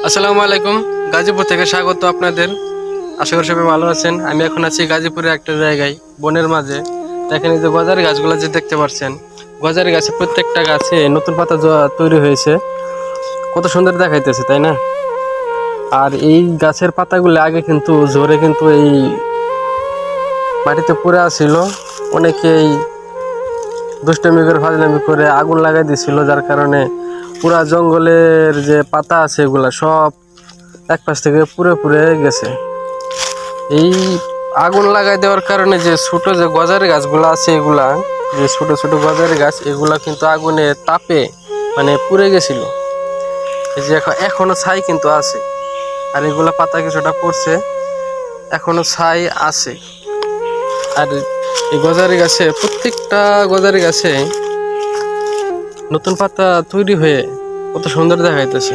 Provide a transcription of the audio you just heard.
আসসালামু আলাইকুম। গাজীপুর থেকে স্বাগত আপনাদের। আশা করি সবাই ভালো আছেন। আমি এখন আছি গাজীপুরের একটা জায়গায়, বনের মাঝে। দেখেন এই যে গজারি গাছগুলো যে দেখতে পাচ্ছেন, গজারি গাছে প্রত্যেকটা গাছে নতুন পাতা তৈরি হয়েছে। কত সুন্দর দেখাইতেছে, তাই না? আর এই গাছের পাতাগুলো আগে কিন্তু ঝরে কিন্তু এই মাটিতে পড়ে আছিল। অনেকেই দুষ্টমি করে ফাজলামি করে আগুন লাগাই দিছিল, যার কারণে পুরা জঙ্গলের যে পাতা আছে এগুলা সব এক পাশ থেকে পুড়ে পুড়ে গেছে। এই আগুন লাগাই দেওয়ার কারণে যে ছোট যে গজারি গাছগুলো আছে, এগুলা যে ছোট ছোট গজারি গাছ, এগুলা কিন্তু আগুনের তাপে মানে পুড়ে গেছিল। এই যে এখনো ছাই কিন্তু আছে, আর এগুলা পাতা কিছুটা পড়ছে, এখনো ছাই আছে। আর এই গজারি গাছে প্রত্যেকটা গজারি গাছে নতুন পাতা তৈরি হয়ে কত সুন্দর দেখাইতেছে।